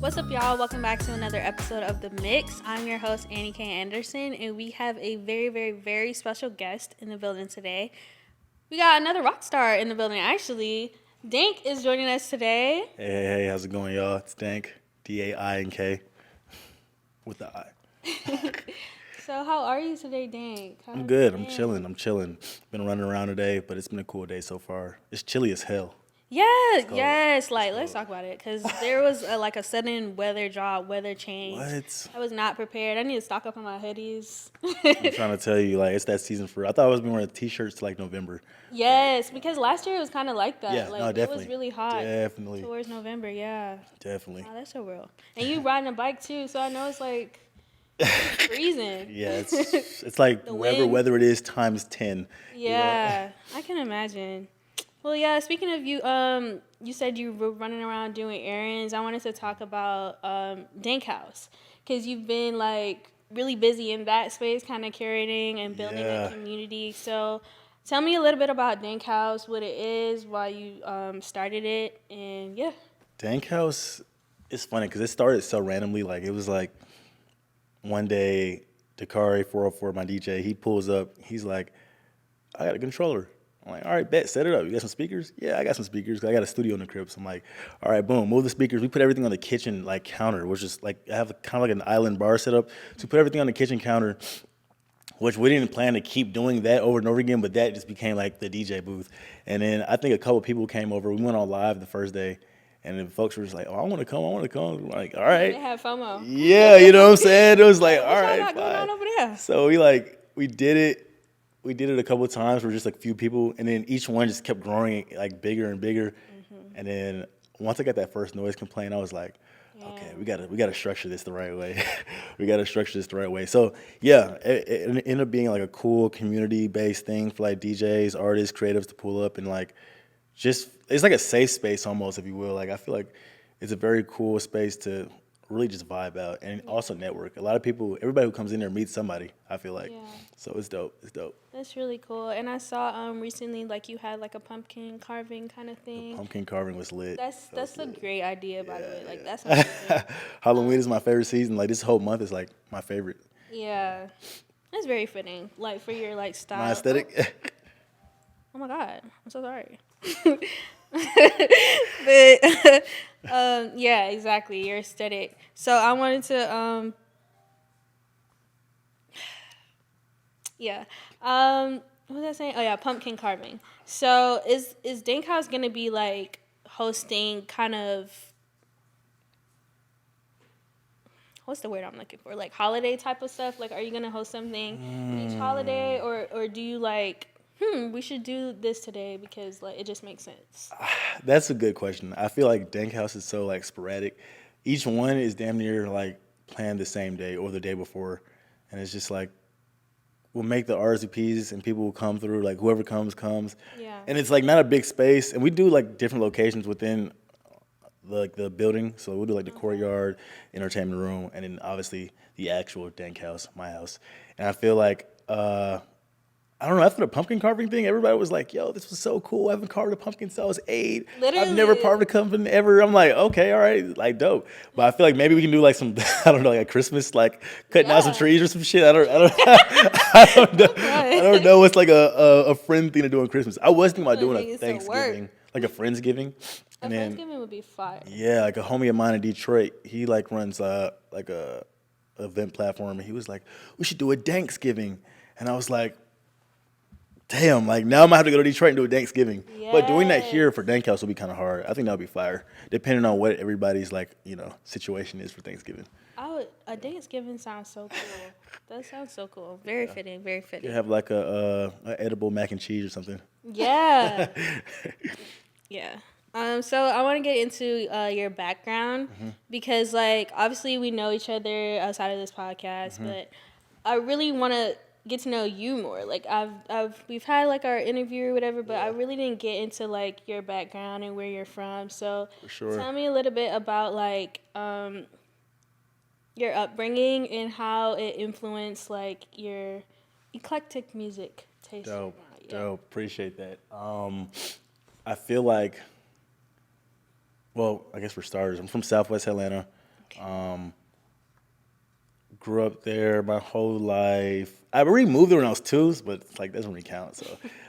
What's up, y'all? Welcome back to another episode of The Mix. I'm your host, Anniekay Anderson, and we have a very, very, very special guest in the building today. We got another rock star in the building, actually. DAINK is joining us today. Hey, how's it going, y'all? It's DAINK, DAINK, with the I. So how are you today, DAINK? I'm good. I'm chilling. Been running around today, but it's been a cool day so far. It's chilly as hell. Yes. Like, let's talk about it, because there was a sudden weather drop, weather change. What? I was not prepared. I need to stock up on my hoodies. I'm trying to tell you, like, it's that season for. I thought I was been wearing t-shirts to like November. Yes, because last year it was kind of like that. Yeah, like, no, definitely. It was really hot. Definitely. Towards November, yeah. Definitely. Oh, that's so real. And you riding a bike too, so I know it's like freezing. Yeah, it's like whatever weather it is times 10. Yeah, You know? I can imagine. Well, yeah. Speaking of you, you said you were running around doing errands. I wanted to talk about DAINKHOUSE, because you've been like really busy in that space, kind of curating and building a community. So, tell me a little bit about DAINKHOUSE, what it is, why you started it, and yeah. DAINKHOUSE is funny because it started so randomly. Like, it was like one day, Dakari 404, my DJ, he pulls up. He's like, I got a controller. I'm like, all right, bet, set it up. You got some speakers? Yeah, I got some speakers. I got a studio in the crib. So I'm like, all right, boom, move the speakers. We put everything on the kitchen like counter, which is like, I have kind of like an island bar set up. So we put everything on the kitchen counter, which we didn't plan to keep doing that over and over again, but that just became like the DJ booth. And then I think a couple people came over. We went on live the first day. And then folks were just like, oh, I want to come. I'm like, all right. They have FOMO. Yeah, you know what I'm saying? It was like, all right, got going on over there? So we did it. We did it a couple of times. We're just like a few people. And then each one just kept growing like bigger and bigger. Mm-hmm. And then once I got that first noise complaint, I was like, okay, we gotta structure this the right way. So yeah, it ended up being like a cool community-based thing for like DJs, artists, creatives to pull up and like just, it's like a safe space almost, if you will. Like, I feel like it's a very cool space to really just vibe out and also network. A lot of people, everybody who comes in there meets somebody, I feel like. Yeah. So it's dope. That's really cool. And I saw recently, like, you had like a pumpkin carving kind of thing. The pumpkin carving was lit. That's a great idea, by the way. Like, that's amazing. Halloween is my favorite season. Like, this whole month is like my favorite. Yeah. That's very fitting. Like, for your like style. My aesthetic. Oh my God. I'm so sorry. But yeah, exactly, your aesthetic. So I wanted to what was I saying? Oh yeah, pumpkin carving. So is DAINKHOUSE gonna be like hosting kind of, what's the word I'm looking for, like holiday type of stuff? Like, are you gonna host something each holiday, or do you like, we should do this today because like it just makes sense? That's a good question. I feel like DAINKHOUSE is so like sporadic. Each one is damn near like planned the same day or the day before, and it's just like we'll make the RSVPs and people will come through. Like, whoever comes. Yeah. And it's like not a big space, and we do like different locations within the building. So we'll do like the courtyard, entertainment room, and then obviously the actual DAINKHOUSE, my house. And I feel like I don't know, after the pumpkin carving thing, everybody was like, yo, this was so cool. I haven't carved a pumpkin since I was 8. Literally. I've never carved a pumpkin ever. I'm like, okay, all right, like dope. But I feel like maybe we can do like some, I don't know, like a Christmas, like cutting out some trees or some shit. I don't know. I don't know what's like a friend thing to do on Christmas. I was thinking about doing a Thanksgiving, like a Friendsgiving. And Friendsgiving would be fire. Yeah, like a homie of mine in Detroit, he like runs like a event platform, and he was like, we should do a Thanksgiving. And I was like, damn, like now I might have to go to Detroit and do a Thanksgiving. Yes. But doing that here for DAINKHOUSE will be kind of hard. I think that would be fire, depending on what everybody's like, situation is for Thanksgiving. A Thanksgiving sounds so cool. That sounds so cool. Very fitting, very fitting. You have like a edible mac and cheese or something. Yeah. Yeah. So I want to get into your background because, like, obviously we know each other outside of this podcast, but I really want to get to know you more. Like, we've had like our interview or whatever, but I really didn't get into like your background and where you're from. So tell me a little bit about like your upbringing and how it influenced like your eclectic music taste. Dope. Appreciate that. I feel like, well, I guess for starters, I'm from Southwest Atlanta. Grew up there my whole life. I already moved there when I was 2, but it's like that doesn't really count. So,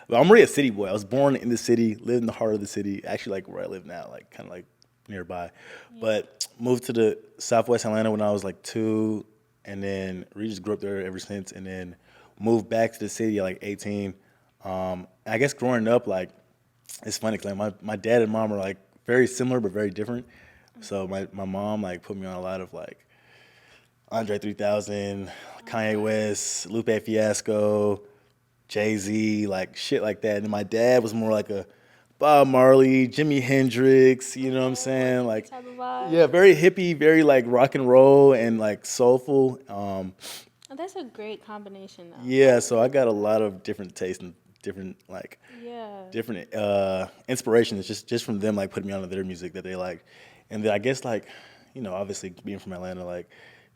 but I'm already a city boy. I was born in the city, lived in the heart of the city. Actually, like where I live now, like kind of like nearby. But moved to the Southwest Atlanta when I was like 2, and then really just grew up there ever since. And then moved back to the city at like 18. I guess growing up, like it's funny because like my dad and mom are like very similar but very different. So my mom like put me on a lot of like Andre 3000, Kanye West, Lupe Fiasco, Jay-Z, like shit like that. And my dad was more like a Bob Marley, Jimi Hendrix, you know what I'm saying? Like, Type of vibe. yeah, very hippie, very like rock and roll and like soulful. Oh, that's a great combination, though. Yeah, so I got a lot of different tastes and different like Yeah. different inspirations just from them like putting me on their music that they like. And then I guess like, obviously being from Atlanta, like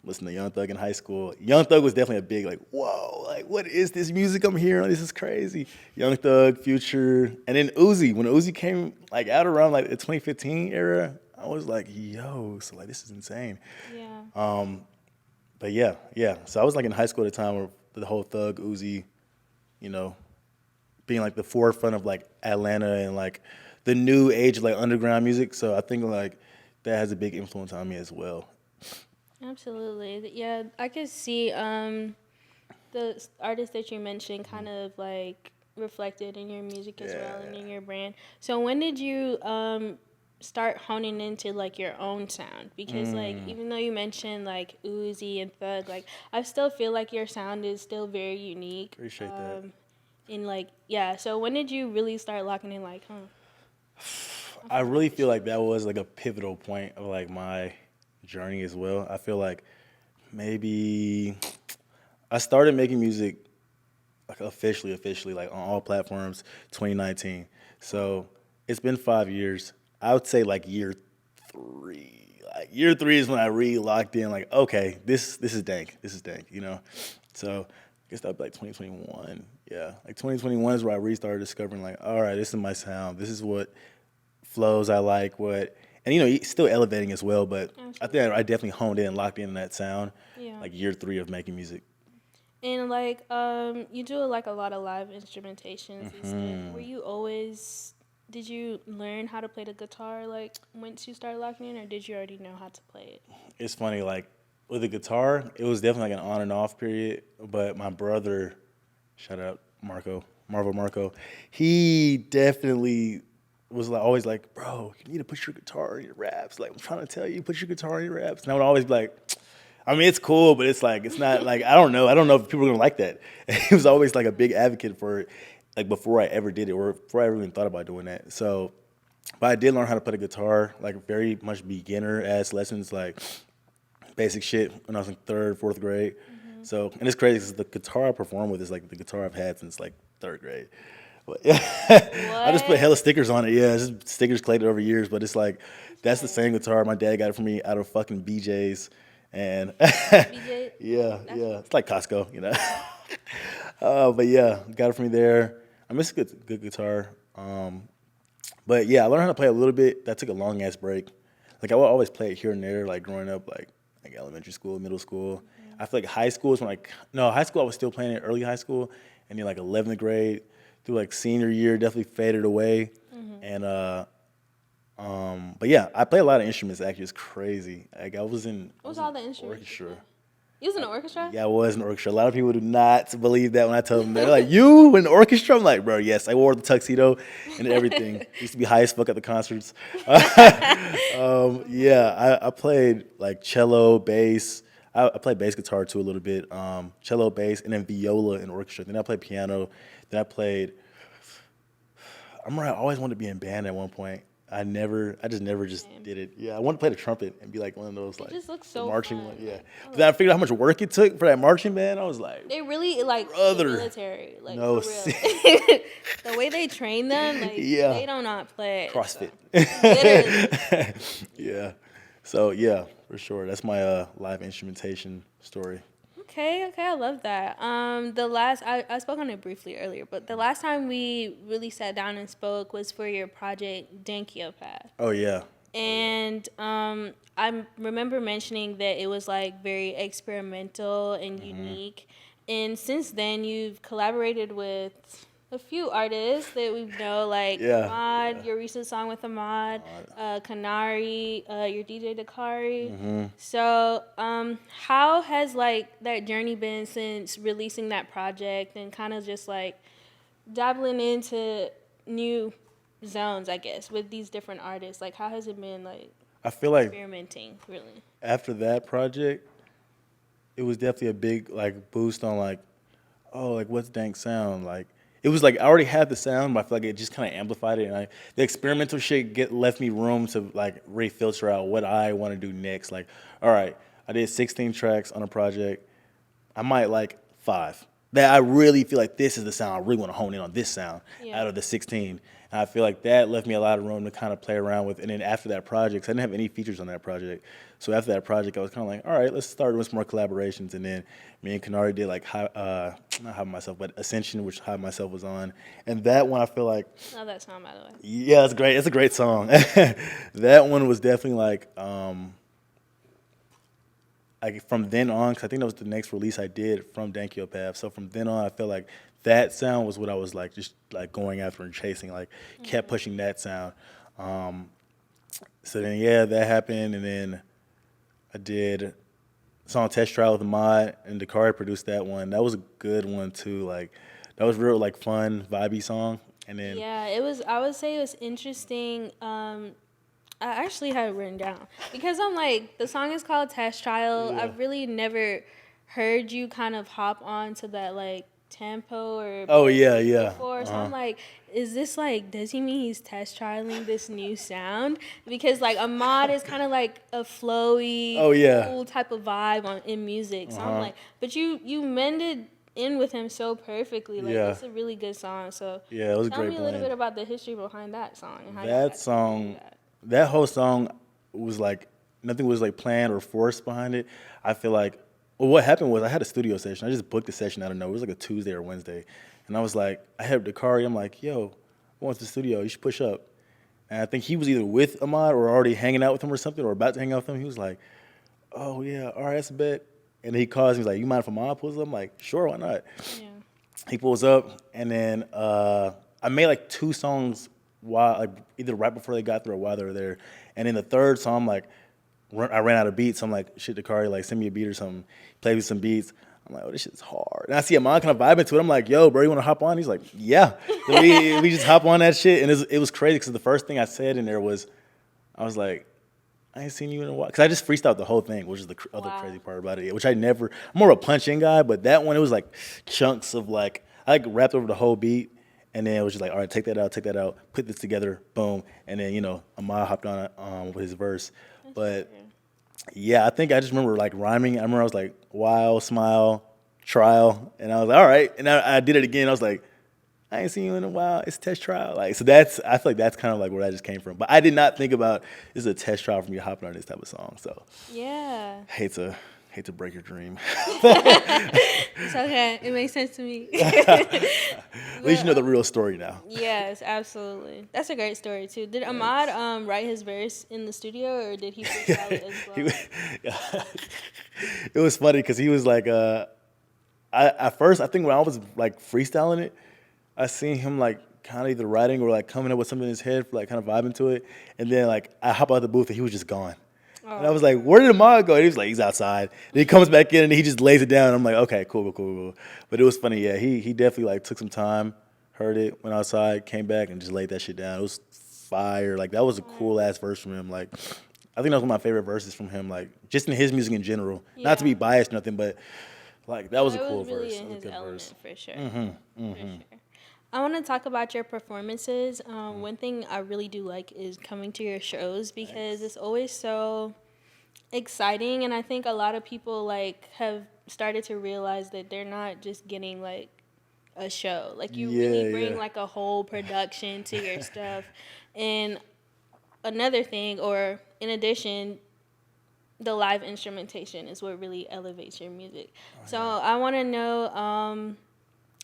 listening to Young Thug in high school. Young Thug was definitely a big like, whoa, like what is this music I'm hearing? This is crazy. Young Thug, Future, and then Uzi. When Uzi came like out around like the 2015 era, I was like, yo, so like this is insane. Yeah. But yeah. So I was like in high school at the time where the whole Thug, Uzi, being like the forefront of like Atlanta and like the new age of like underground music. So I think like that has a big influence on me as well. Absolutely. Yeah, I could see the artists that you mentioned kind of like reflected in your music as well and in your brand. So when did you start honing into like your own sound? Because like even though you mentioned like Uzi and Thug, like I still feel like your sound is still very unique. Appreciate that. And like yeah, so when did you really start locking in like, I really feel like that was like a pivotal point of like my journey as well. I feel like maybe I started making music like officially like on all platforms 2019. So it's been 5 years. I would say like year 3. Like year 3 is when I really locked in like, okay, this is dank. This is dank, So I guess that'd be like 2021. Yeah. Like 2021 is where I really started discovering like, all right, this is my sound. This is what flows I like, and still elevating as well, but I think I definitely honed in and locked in on that sound yeah. like year 3 of making music. And like you do like a lot of live instrumentations and stuff. Did you learn how to play the guitar like once you started locking in, or did you already know how to play it? It's funny, like with the guitar, it was definitely like an on and off period, but my brother, shout out Marvel, he definitely was like always like, bro, you need to put your guitar in your raps. Like I'm trying to tell you, put your guitar in your raps. And I would always be like, I mean, it's cool, but it's like it's not like I don't know if people are gonna like that. And he was always like a big advocate for it, like before I ever did it or before I ever even thought about doing that. So, but I did learn how to play the guitar, like very much beginner ass lessons, like basic shit when I was in 3rd, 4th grade. So, and it's crazy because the guitar I perform with is like the guitar I've had since like 3rd grade. But yeah, I just put hella stickers on it. Yeah, it's just stickers collected over years. But it's like that's the same guitar my dad got it for me out of fucking BJ's, and BJ? yeah, it's like Costco, But yeah, got it from me there. I miss a good guitar. But yeah, I learned how to play a little bit. That took a long ass break. Like I would always play it here and there, like growing up, like elementary school, middle school. I feel like high school is when high school I was still playing it early high school, and then like 11th grade through like senior year definitely faded away. And but yeah, I play a lot of instruments. Actually, it's crazy. Like I was in What was all the instruments? orchestra. You was in an orchestra? Yeah, I was in orchestra. A lot of people do not believe that when I tell them. They're like, you in orchestra? I'm like, bro, yes. I wore the tuxedo and everything. Used to be high as fuck at the concerts. Yeah, I played like cello, bass. I played bass guitar too a little bit. Cello, bass, and then viola in orchestra. Then I played piano. Then I remember I always wanted to be in band at one point. I just never did it. Yeah, I wanted to play the trumpet and be like one of those like just looks so marching fun. one. Yeah, but then I figured out how much work it took for that marching band. I was like, they really like brother, the military, like no, for real. The way they train them, like yeah, they do not play CrossFit. So. Literally. Yeah, so yeah, for sure. That's my live instrumentation story. Okay, I love that. I spoke on it briefly earlier, but the last time we really sat down and spoke was for your project DAINKHOUSE. Oh yeah, And I remember mentioning that it was like very experimental and unique. And since then, you've collaborated with a few artists that we know, like Yeah. Ahmad, your recent song with Ahmad, Kanari, your DJ Dakari. So, how has like that journey been since releasing that project and kind of just like dabbling into new zones, I guess, with these different artists? Like, how has it been like I feel like experimenting, really? after that project, it was definitely a big like boost on like, oh, like what's dank sound like. It was like I already had the sound, but I feel like it just kind of amplified it. And the experimental shit left me room to like really filter out what I want to do next. Like, all right, I did 16 tracks on a project. I might like 5 that I really feel like this is the sound I really want to hone in on this sound out of the 16. And I feel like that left me a lot of room to kind of play around with. And then after that project, 'cause I didn't have any features on that project. So after that project, I was kind of like, all right, let's start doing some more collaborations. And then me and Kanari did like, not High Myself, but Ascension, which High Myself was on. And that one, I feel like, Love that song, by the way. yeah, it's great. It's a great song. That one was definitely like from then on, because I think that was the next release I did from DAINKHOUSE. So from then on, I felt like that sound was what I was like just like going after and chasing, like kept pushing that sound. So then yeah, that happened, and then I did song Test Trial with Ahmad, and Dakari produced that one. That was a good one too. Like that was real like fun, vibey song. And then Yeah, it was. I would say it was interesting. I actually had it written down because I'm like, the song is called Test Trial. Yeah. I've really never heard you kind of hop on to that like tempo or oh yeah, before. So I'm like, is this like, does he mean he's test trialing this new sound? Because like Ahmad is kind of like a flowy, Oh, yeah. cool type of vibe in music. So I'm like, but you mended in with him so perfectly. Like Yeah. it's a really good song. So Yeah, it was a tell great me a little blend. bit about the history behind that song and how y'all That got to do song, that. that whole song was like nothing was like planned or forced behind it. I feel like, well, what happened was I had a studio session. I just booked a session out of nowhere. It was like a Tuesday or Wednesday, and I was like, I had Dakari. I'm like, yo, I want to the studio. You should push up. And I think he was either with Ahmad or already hanging out with him or something, or about to hang out with him. He was like, oh yeah, all right, that's a bet. And then he calls me. He's like, you mind if Ahmad pulls up? I'm like, sure, why not? Yeah. He pulls up, and then I made like 2 songs while like either right before they got there or while they were there. And in the third song, like I ran out of beats. So I'm like, shit, Dakari, like send me a beat or something. Play me some beats. I'm like, oh, this shit's hard. And I see Amon kind of vibing to it. I'm like, yo, bro, you want to hop on? He's like, yeah. So we just hop on that shit, and it was crazy because the first thing I said in there was, I was like, I ain't seen you in a while. Because I just freestyled the whole thing, which is the other crazy part about it. Which I'm more of a punch-in guy, but that one, it was like chunks of like, I like rapped over the whole beat, and then it was just like, all right, take that out, put this together, boom. And then, Ahmad hopped on with his verse. But yeah, I think I just remember like rhyming. I remember I was like, wow, smile, trial. And I was like, all right. And I did it again. I was like, I ain't seen you in a while. It's test trial. Like, so I feel like that's kind of like where that just came from. But I did not think about this is a test trial for me hopping on this type of song. So Yeah. hate to break your dream. It's okay. It makes sense to me. At least you know the real story now. Yes, absolutely. That's a great story too. Did Ahmad write his verse in the studio or did he freestyle it as well? It was funny because he was like, at first, I think when I was like freestyling it, I seen him like kind of either writing or like coming up with something in his head, like kind of vibing to it. And then like I hop out the booth and he was just gone. And I was like, where did Ahmad go? And he was like, he's outside. And he comes back in and he just lays it down. And I'm like, okay, cool. But it was funny, yeah. He definitely like took some time, heard it, went outside, came back and just laid that shit down. It was fire. Like that was a cool ass verse from him. Like I think that was one of my favorite verses from him. Like just in his music in general. Not to be biased or nothing, but like that was a cool really verse. in That was a his good element verse. for sure. For sure. I want to talk about your performances. One thing I really do like is coming to your shows because it's always so exciting, and I think a lot of people like have started to realize that they're not just getting like a show. Like you really bring like a whole production to your stuff. And another thing, or in addition, the live instrumentation is what really elevates your music. So I want to know,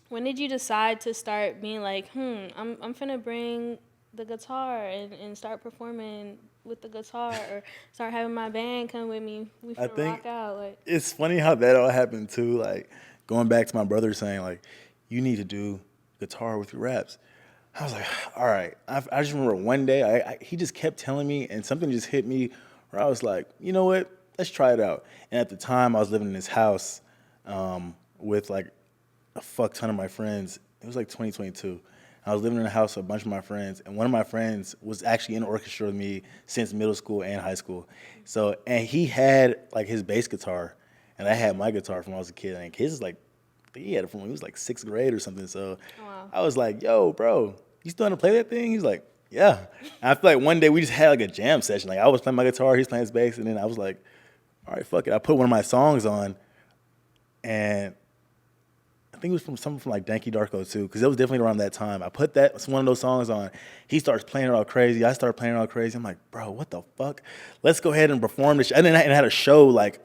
when did you decide to start being like, I'm finna bring the guitar and start performing with the guitar, or start having my band come with me. We I finna think rock out. Like, it's funny how that all happened too. Like going back to my brother saying like, you need to do guitar with your raps. I was like, all right. I just remember one day he just kept telling me, and something just hit me where I was like, you know what? Let's try it out. And at the time, I was living in this house with like a fuck ton of my friends. It was like 2022. I was living in a house with a bunch of my friends, and one of my friends was actually in orchestra with me since middle school and high school. So, and he had like his bass guitar, and I had my guitar from when I was a kid. And his is like, he had it from when he was like sixth grade or something. So, wow. I was like, "Yo, bro, you still want to play that thing?" He's like, "Yeah." And I feel like one day we just had like a jam session. Like I was playing my guitar, he's playing his bass, and then I was like, "All right, fuck it." I put one of my songs on, and I think it was from something from like Danky Darko too, because it was definitely around that time. I put that one of those songs on. He starts playing it all crazy. I start playing it all crazy. I'm like, bro, what the fuck? Let's go ahead and perform this. And then I had a show like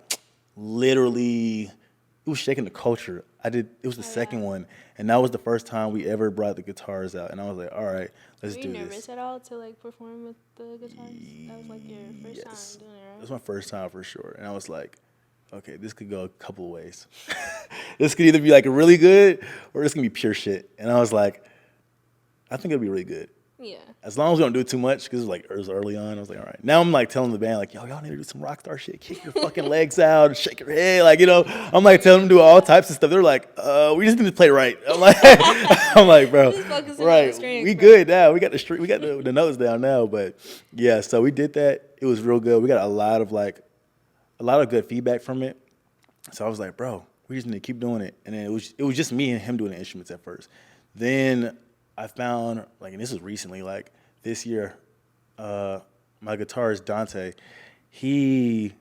literally, it was shaking the culture. It was the second one, and that was the first time we ever brought the guitars out. And I was like, all right, let's do this. Were you nervous at all to like perform with the guitars? That was like your first Yes. time doing it, right? It was my first time for sure. And I was like, okay, this could go a couple of ways. This could either be like really good or this can be pure shit. And I was like, I think it'll be really good. Yeah. As long as we don't do it too much, because it was early on. I was like, all right. Now I'm like telling the band, like, yo, y'all need to do some rock star shit. Kick your fucking legs out, shake your head. Like, you know, I'm like telling them to do all types of stuff. They're like, we just need to play right. I'm like, bro, Just focusing on right. the strings, We bro. good now. We got the notes down now. But yeah, so we did that. It was real good. We got a lot of good feedback from it. So I was like, bro, we just need to keep doing it. And then it was just me and him doing the instruments at first. Then I found, like, and this was recently, like this year, my guitarist Dante,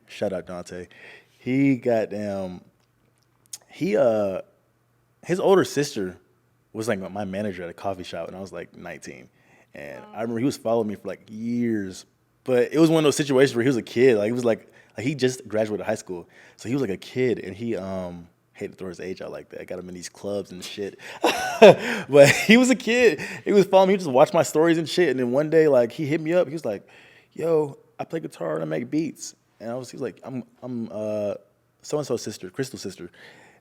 shout out Dante, his older sister was like my manager at a coffee shop when I was like 19. And I remember he was following me for like years. But it was one of those situations where he was a kid. Like it was like he just graduated high school. So he was like a kid, and he hated to throw his age out like that. I got him in these clubs and shit. But he was a kid. He was following me. He just watched my stories and shit. And then one day, like, he hit me up. He was like, yo, I play guitar and I make beats. And he was like, I'm so-and-so's sister, Crystal's sister.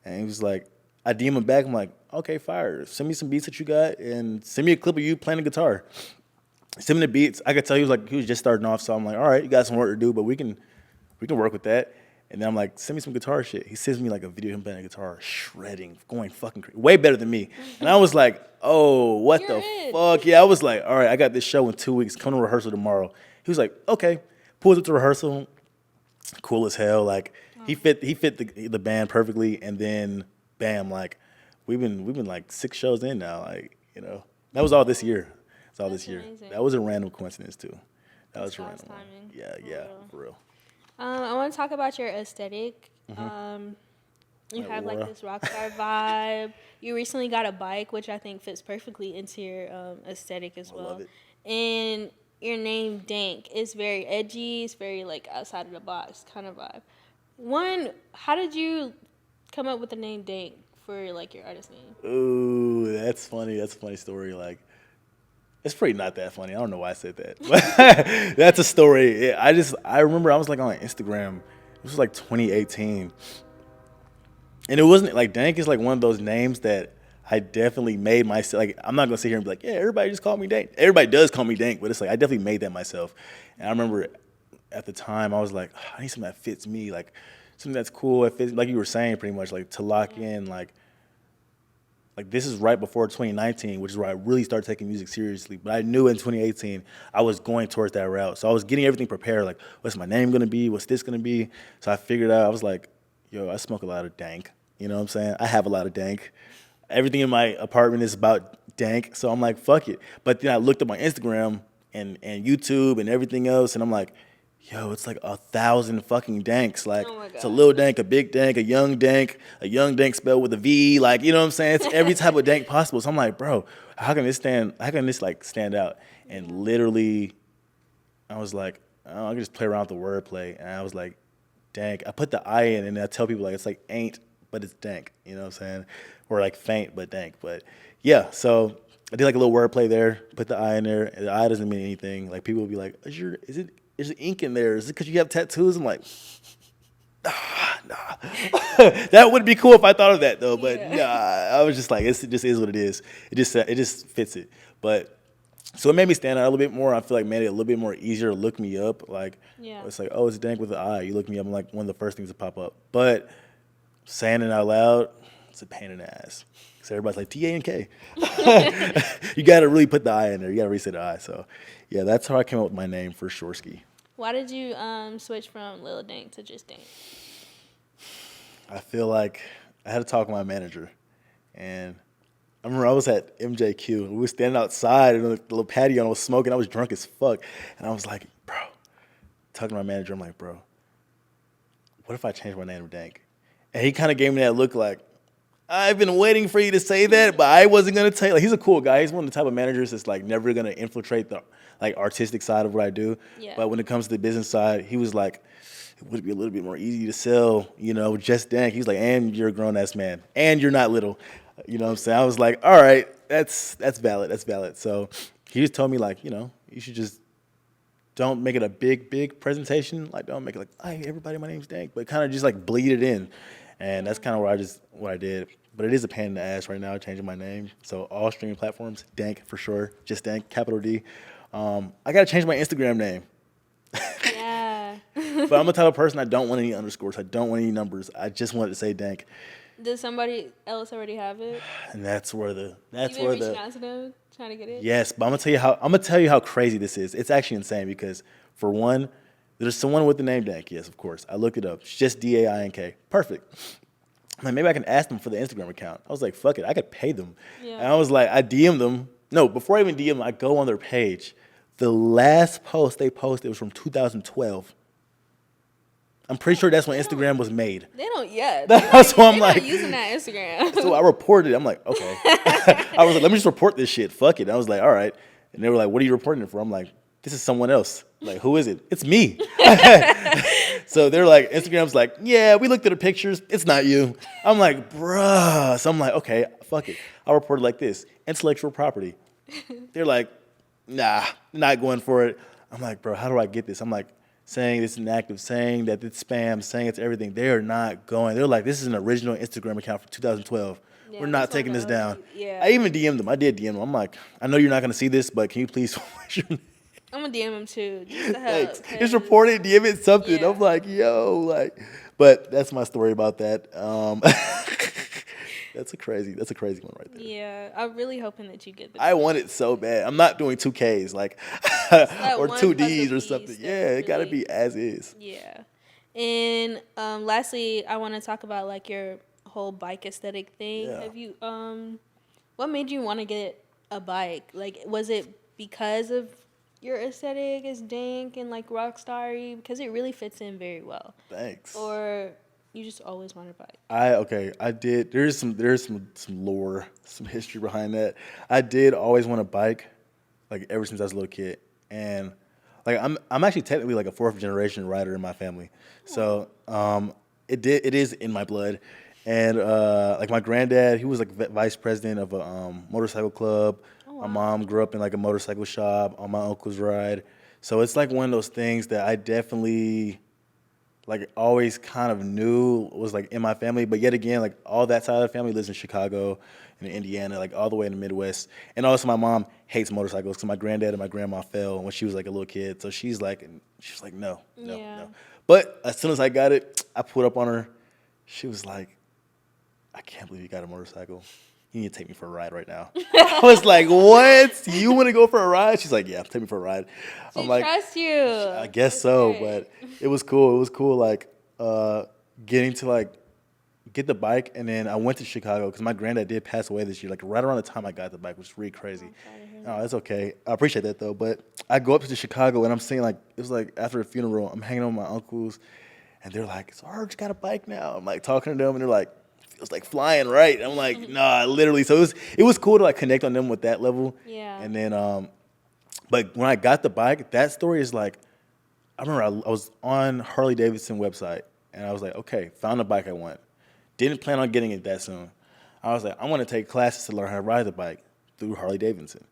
And he was like, I DM him back. I'm like, okay, fire. Send me some beats that you got and send me a clip of you playing the guitar. Send me the beats. I could tell he was just starting off. So I'm like, all right, you got some work to do, but we can work with that. And then I'm like, send me some guitar shit. He sends me like a video of him playing a guitar, shredding, going fucking crazy, way better than me. And I was like, oh, what the fuck? Yeah, I was like, all right, I got this show in 2 weeks. Come to rehearsal tomorrow. He was like, okay. Pulls up to rehearsal, cool as hell. Like he fit the band perfectly. And then bam, like we've been like 6 shows in now. Like, you know, that was all this year. It's all this year. Amazing. That was a random coincidence too. That was a God's random one. timing. Yeah, for real. I want to talk about your aesthetic. You have like this rock star vibe. You recently got a bike, which I think fits perfectly into your aesthetic as well. Love it. And your name Dank is very edgy. It's very like outside of the box kind of vibe. One, how did you come up with the name Dank for like your artist name? Ooh, that's funny. That's a funny story. Like, it's pretty not that funny. I don't know why I said that. But that's a story. Yeah, I remember I was like on Instagram. This was like 2018. And it wasn't like Dank is like one of those names that I definitely made myself. Like, I'm not gonna sit here and be like, yeah, everybody just call me Dank. Everybody does call me Dank, but it's like I definitely made that myself. And I remember at the time I was like, oh, I need something that fits me, like something that's cool. It fits, like you were saying, pretty much like to lock in, like this is right before 2019, which is where I really started taking music seriously. But I knew in 2018 I was going towards that route. So I was getting everything prepared, like what's my name gonna be? What's this gonna be? So I figured out, I was like, yo, I smoke a lot of dank. You know what I'm saying? I have a lot of dank. Everything in my apartment is about dank. So I'm like, fuck it. But then I looked up my Instagram and YouTube and everything else, and I'm like, yo, it's like 1,000 fucking danks. Like, it's a little dank, a big dank, a young dank spelled with a V. Like, you know what I'm saying? It's every type of dank possible. So I'm like, bro, how can this stand out? And literally, I was like, oh, I can just play around with the wordplay. And I was like, dank. I put the I in, and I tell people, like, it's like ain't, but it's dank. You know what I'm saying? Or like faint, but dank. But yeah, so I did like a little wordplay there, put the I in there. And the I doesn't mean anything. Like people will be like, is it ink in there? Is it because you have tattoos? I'm like, nah. That would be cool if I thought of that though, but Yeah. nah. I was just like, it just is what it is. It just fits it. But so it made me stand out a little bit more. I feel like made it a little bit more easier to look me up. Like Yeah. it's like, oh, it's Dank with an I. You look me up, I'm like one of the first things to pop up. But saying it out loud, it's a pain in the ass. So everybody's like DAINK. You got to really put the I in there. You got to really say the I. So yeah, that's how I came up with my name for Shorsky. Why did you switch from Lil Dank to just Dank? I feel like I had to talk to my manager, and I remember I was at MJQ and we were standing outside in the little patio and I was smoking. I was drunk as fuck, and I was like, bro, talking to my manager, I'm like, bro, what if I change my name to Dank? And he kind of gave me that look like, I've been waiting for you to say that, but I wasn't gonna tell you. Like, he's a cool guy. He's one of the type of managers that's like never gonna infiltrate the like artistic side of what I do. Yeah. But when it comes to the business side, he was like, it would be a little bit more easy to sell, just Dank. He's like, and you're a grown ass man, and you're not little. You know what I'm saying? I was like, all right, that's valid. That's valid. So he just told me like, you should just don't make it a big presentation. Like, don't make it like, hey, everybody, my name's Dank, but kind of just like bleed it in. And that's kind of what I did. But it is a pain in the ass right now, changing my name. So all streaming platforms, Dank for sure, just Dank, capital D. I gotta change my Instagram name. Yeah. But I'm the type of person, I don't want any underscores. I don't want any numbers. I just want it to say Dank. Does somebody else already have it? And that's where the You been reaching out to them, trying to get it? yes. But I'm gonna tell you how crazy this is. It's actually insane because for one, there's someone with the name Dank. Yes, of course. I looked it up. It's just DAINK. Perfect. I'm like, maybe I can ask them for the Instagram account. I was like, fuck it, I could pay them. Yeah. And I was like, I DM them. No, before I even DM them, I go on their page. The last post they posted was from 2012. I'm pretty sure that's when Instagram was made. They don't yet. That's why I'm They're like, not using that Instagram. so I reported it. I'm like, okay. I was like, let me just report this shit. Fuck it. And I was like, all right. And they were like, what are you reporting it for? I'm like, this is someone else. Like, who is it? It's me. So they're like, Instagram's like, yeah, we looked at the pictures. It's not you. I'm like, bruh. So I'm like, okay, fuck it. I'll report it like this. Intellectual property. They're like, nah, not going for it. I'm like, bro, how do I get this? I'm like, saying it's inactive, saying that it's spam, saying it's everything. They are not going. They're like, this is an original Instagram account from 2012. Yeah, We're not that's taking one this of down. those. Yeah. I even DM'd them. I did DM them. I'm like, I know you're not going to see this, but can you please what's your name? I'm gonna DM him too. Just to help. Thanks. Just report it, DM it, something. Yeah. I'm like, but that's my story about that. That's a crazy one right there. Yeah, I'm really hoping that you get the. I want it so bad. I'm not doing 2Ks like or one 2Ds or puzzle something. piece that Yeah, it got to really- be as is. Yeah, and lastly, I want to talk about like your whole bike aesthetic thing. Yeah. Have you what made you want to get a bike? Like, was it because of your aesthetic as Dank and like rockstar-y? Because it really fits in very well. Thanks. Or you just always wanted a bike? I did. There's some lore, some history behind that. I did always want a bike, like ever since I was a little kid, and like I'm actually technically like a fourth generation rider in my family, so it is in my blood, and like my granddad, he was like vice president of a motorcycle club. My mom grew up in like a motorcycle shop on my uncle's ride, so it's like one of those things that I definitely like always kind of knew was like in my family, but yet again, like all that side of the family lives in Chicago and in Indiana, like all the way in the Midwest. And also my mom hates motorcycles because my granddad and my grandma fell when she was like a little kid. So she's like, no. But as soon as I got it, I put up on her. She was like, I can't believe you got a motorcycle. You need to take me for a ride right now. I was like, what? You want to go for a ride? She's like, yeah, take me for a ride. She trusts you. I guess That's so, great. but it was cool. It was cool, like getting to like get the bike, and then I went to Chicago because my granddad did pass away this year, like right around the time I got the bike, which was really crazy. Oh, that's okay. I appreciate that though. But I go up to Chicago and I'm seeing like it was like after a funeral, I'm hanging out with my uncles, and they're like, "So Arch got a bike now." I'm like talking to them, and they're like, "Feels like flying, right?" I'm like, "Nah, literally." So it was cool to like connect on them with that level. Yeah. And then but when I got the bike, that story is like, I remember I was on Harley Davidson website, and I was like, okay, found the bike I want. Didn't plan on getting it that soon. I was like, I want to take classes to learn how to ride the bike. through Harley Davidson.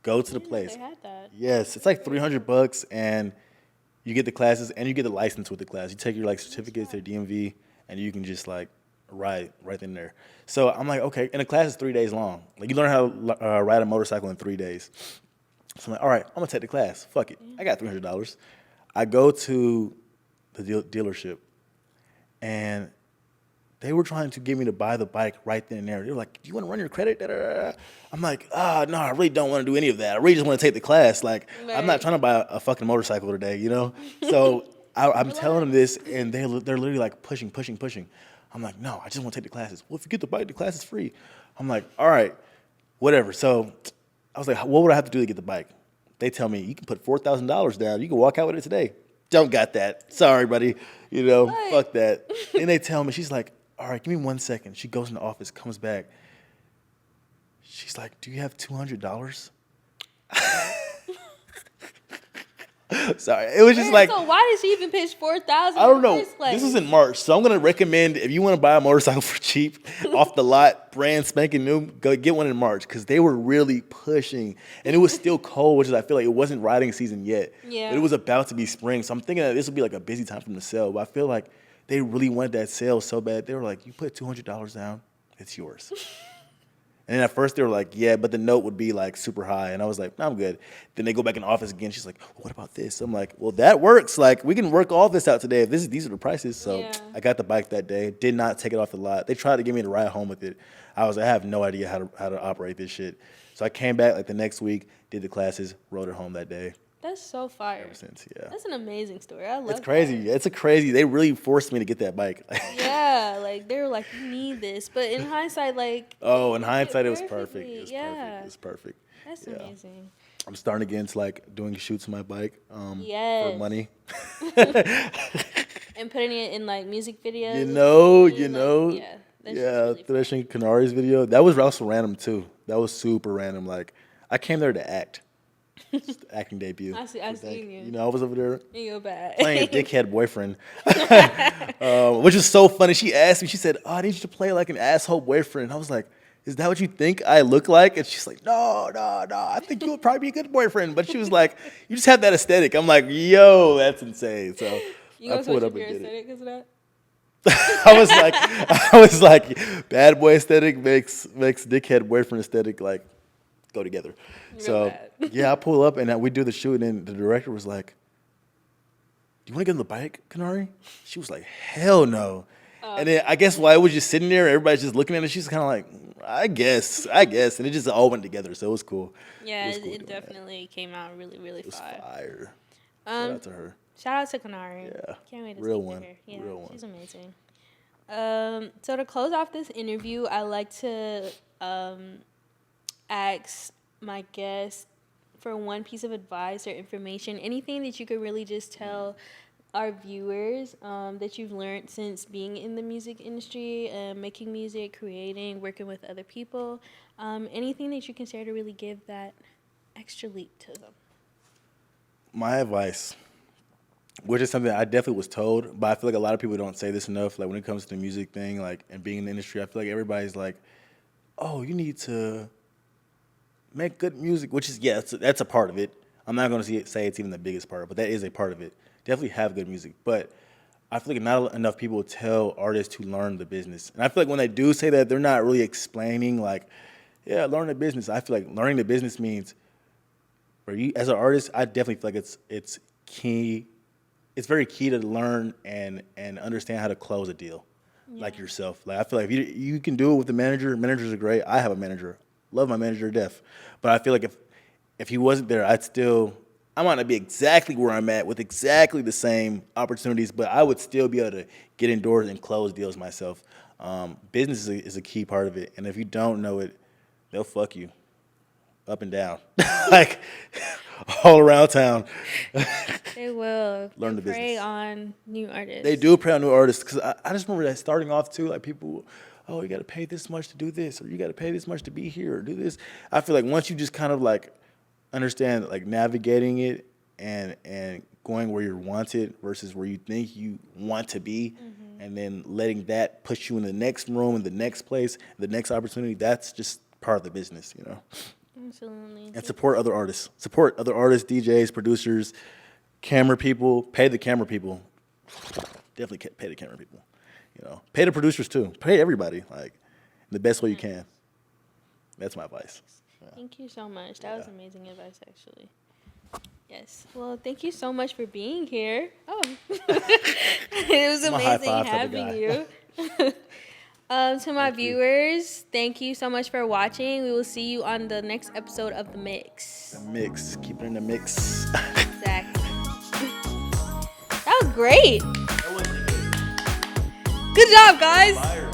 Go to the didn't know place. they had that. Yes, it's like $300, and you get the classes and you get the license with the class. You take your like certificates to the DMV, and you can just like ride right in there. So I'm like, okay, and the class is 3 days long. Like you learn how to ride a motorcycle in 3 days. So I'm like, all right, I'm gonna take the class. Fuck it, I got $300. I go to the dealership, and they were trying to get me to buy the bike right then and there. They were like, "Do you want to run your credit?" Da, da, da. I'm like, no, I really don't want to do any of that. I really just want to take the class. Like, I'm not trying to buy a fucking motorcycle today, you know? So I'm telling them this, and they're literally like pushing. I'm like, no, I just want to take the classes. Well, if you get the bike, the class is free. I'm like, all right, whatever. So I was like, what would I have to do to get the bike? They tell me, you can put $4,000 down. You can walk out with it today. Don't got that. Sorry, buddy. You know, fuck that. And they tell me, she's like, all right, give me 1 second. She goes in the office, comes back. She's like, do you have $200? Sorry. It was just like. So why did she even pitch 4,000? I don't know. This was in March. So I'm going to recommend if you want to buy a motorcycle for cheap, off the lot, brand spanking new, go get one in March because they were really pushing. And it was still cold, which is I feel like it wasn't riding season yet. Yeah. But it was about to be spring. So I'm thinking that this would be like a busy time for them to sell. But I feel like they really wanted that sale so bad. They were like, you put $200 down, it's yours. And then at first they were like, yeah, but the note would be like super high. And I was like, no, I'm good. Then they go back in the office again. She's like, well, what about this? I'm like, well, that works. Like, we can work all this out today if these are the prices. So I got the bike that day. Did not take it off the lot. They tried to get me to ride home with it. I was like, I have no idea how to operate this shit. So I came back like the next week, did the classes, rode it home that day. That's so fire. Ever since, yeah. That's an amazing story. I love It's crazy. that. It's a crazy. They really forced me to get that bike. Yeah, like they were like, you need this. But in hindsight, like. Oh, in hindsight, it was perfect. It was yeah. perfect. It was perfect. That's amazing. I'm starting to get into like doing shoots on my bike Yes. for money. And putting it in like music videos. You know. Yeah. That's really Threshing Canari's video. That was also random too. That was super random. Like I came there to act. Just the acting debut. I seen you. You know, I was over there You're bad. playing a dickhead boyfriend, which was so funny. She asked me, she said, "Oh, I need you to play like an asshole boyfriend." I was like, "Is that what you think I look like?" And she's like, "No. I think you would probably be a good boyfriend." But she was like, "You just have that aesthetic." I'm like, "Yo, that's insane." So You I gonna pulled switch up up your and did it. aesthetic because of that? I was like, bad boy aesthetic makes dickhead boyfriend aesthetic like go together. So yeah, I pull up and we do the shoot, and the director was like, "Do you want to get on the bike, Kanari?" She was like, "Hell no." And then I guess while I was just sitting there, everybody's just looking at it. She's kind of like, I guess, and it just all went together. So it was cool. Yeah, cool it definitely came out really, really fire. Fire. Shout out to her. Shout out to Kanari. Yeah, can't wait to real speak one. to her. Yeah, Real one. she's amazing. So to close off this interview, I like to ask my guests for one piece of advice or information, anything that you could really just tell our viewers that you've learned since being in the music industry, making music, creating, working with other people, anything that you can share to really give that extra leap to them. My advice, which is something I definitely was told, but I feel like a lot of people don't say this enough. Like when it comes to the music thing, like and being in the industry, I feel like everybody's like, "Oh, you need to make good music," which is that's a part of it. I'm not going to say it's even the biggest part, but that is a part of it. Definitely have good music, but I feel like not enough people tell artists to learn the business. And I feel like when they do say that, they're not really explaining like, yeah, learn the business. I feel like learning the business means, for you as an artist, I definitely feel like it's key. It's very key to learn and understand how to close a deal, like yourself. Like I feel like if you can do it with the manager. Managers are great. I have a manager. Love my manager to death. But I feel like if he wasn't there, I might not be exactly where I'm at with exactly the same opportunities, but I would still be able to get indoors and close deals myself. Business is a key part of it, and if you don't know it, they'll fuck you up and down, like all around town. They will. Learn the prey business. on new artists. They do prey on new artists, because I just remember that starting off too, like people, oh, you got to pay this much to do this, or you got to pay this much to be here, or do this. I feel like once you just kind of like understand like navigating it and going where you're wanted versus where you think you want to be, and then letting that push you in the next room, in the next place, the next opportunity, that's just part of the business, you know? Absolutely. And support other artists. Support other artists, DJs, producers, camera people. Pay the camera people. Definitely pay the camera people. You know, pay the producers too. Pay everybody, like, the best way you can. That's my advice. Yeah. Thank you so much. That was amazing advice, actually. Yes. Well, thank you so much for being here. Oh, it was amazing having you. To my viewers, thank you so much for watching. We will see you on the next episode of The Mix. The Mix. Keep it in the mix. Exactly. That was great. That was good. Good job, guys. Fire.